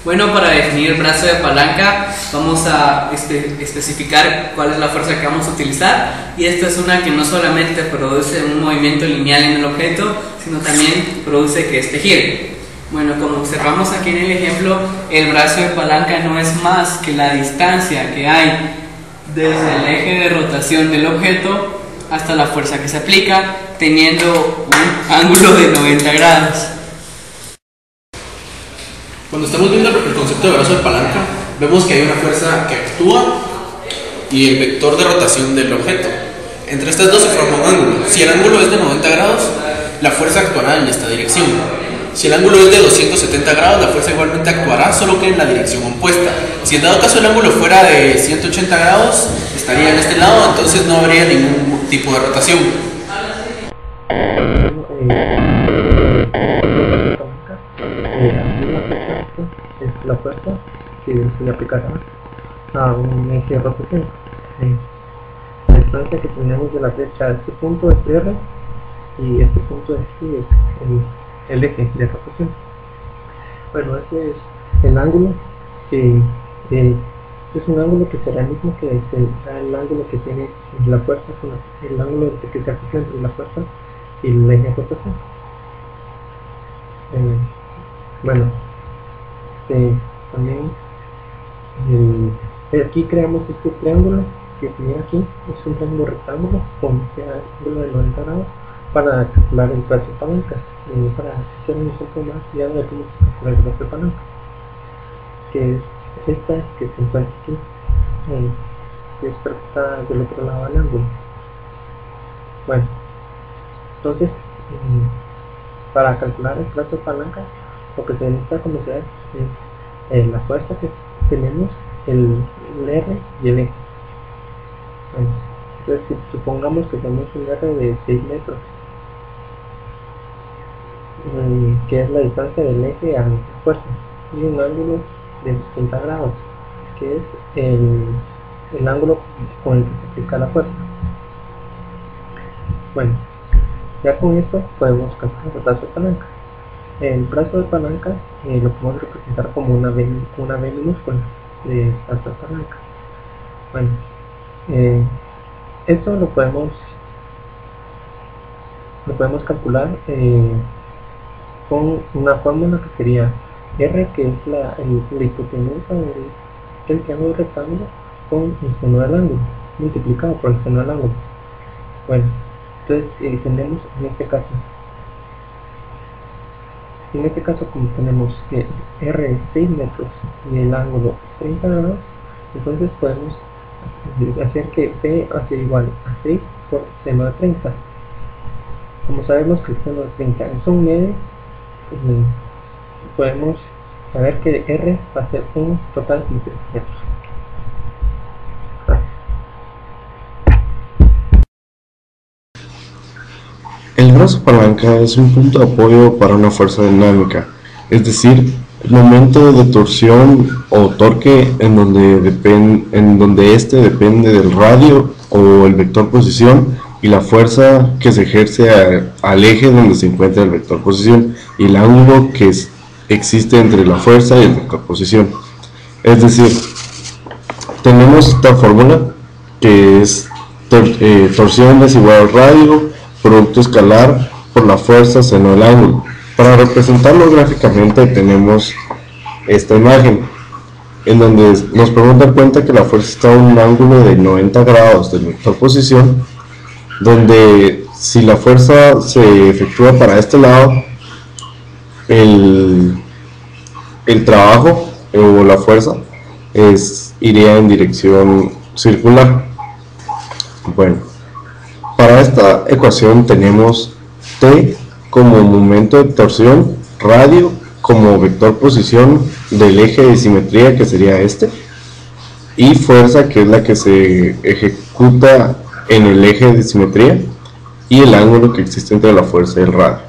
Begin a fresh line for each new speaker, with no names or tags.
Bueno, para definir el brazo de palanca vamos a especificar cuál es la fuerza que vamos a utilizar, y esta es una que no solamente produce un movimiento lineal en el objeto, sino también produce que este gire. Bueno, como observamos aquí en el ejemplo, el brazo de palanca no es más que la distancia que hay desde el eje de rotación del objeto hasta la fuerza que se aplica, teniendo un ángulo de 90 grados.
Cuando estamos viendo el concepto de brazo de palanca, vemos que hay una fuerza que actúa y el vector de rotación del objeto. Entre estas dos se forma un ángulo. Si el ángulo es de 90 grados, la fuerza actuará en esta dirección. Si el ángulo es de 270 grados, la fuerza igualmente actuará, solo que en la dirección opuesta. Si en dado caso el ángulo fuera de 180 grados, estaría en este lado, entonces no habría ningún tipo de rotación.
Es la fuerza que se le aplicará a un eje de rotación. La distancia que tenemos de la flecha a este punto es R, y este punto es el eje de rotación. Bueno, ese es el ángulo que es un ángulo que será el mismo que el ángulo que tiene la fuerza, el ángulo que se aplica entre la fuerza y el eje de rotación. Bueno, también aquí creamos este triángulo que se mira aquí. Es un triángulo rectángulo con este ángulo de 90 grados para calcular el brazo de palanca. Para hacer un ejemplo más guiado de cómo se calcula el brazo de palanca, que es esta que se encuentra aquí, que está del otro lado del ángulo. Bueno, entonces para calcular el brazo de palanca, lo que se necesita conocer es la fuerza que tenemos, el R y el E. Bueno, entonces supongamos que tenemos un R de 6 metros, que es la distancia del eje a la fuerza, y un ángulo de 60 grados, que es el ángulo con el que se aplica la fuerza. Bueno, ya con esto podemos calcular el brazo de palanca. El brazo de palanca lo podemos representar como una V minúscula de brazo de palanca. Bueno, esto lo podemos calcular con una fórmula que sería R, que es la hipotenusa del triángulo rectángulo, con el seno del ángulo multiplicado por el seno del ángulo. Bueno, entonces tenemos en este caso como tenemos que R es 6 metros y el ángulo 30 grados, entonces podemos hacer que P va a ser igual a 6 por seno de 30. Como sabemos que el seno de 30 es un medio, podemos saber que R va a ser un total de 3 metros.
El brazo palanca es un punto de apoyo para una fuerza dinámica, es decir, el momento de torsión o torque en donde este depende del radio o el vector posición, y la fuerza que se ejerce al eje donde se encuentra el vector posición, y el ángulo que existe entre la fuerza y el vector posición. Es decir, tenemos esta fórmula que es torsión es igual al radio, producto escalar por la fuerza seno del ángulo. Para representarlo gráficamente tenemos esta imagen en donde nos podemos dar cuenta que la fuerza está a un ángulo de 90 grados del vector posición, donde si la fuerza se efectúa para este lado, el trabajo o la fuerza iría en dirección circular. Bueno, para esta ecuación tenemos T como momento de torsión, radio como vector posición del eje de simetría, que sería este, y fuerza, que es la que se ejecuta en el eje de simetría, y el ángulo que existe entre la fuerza y el radio.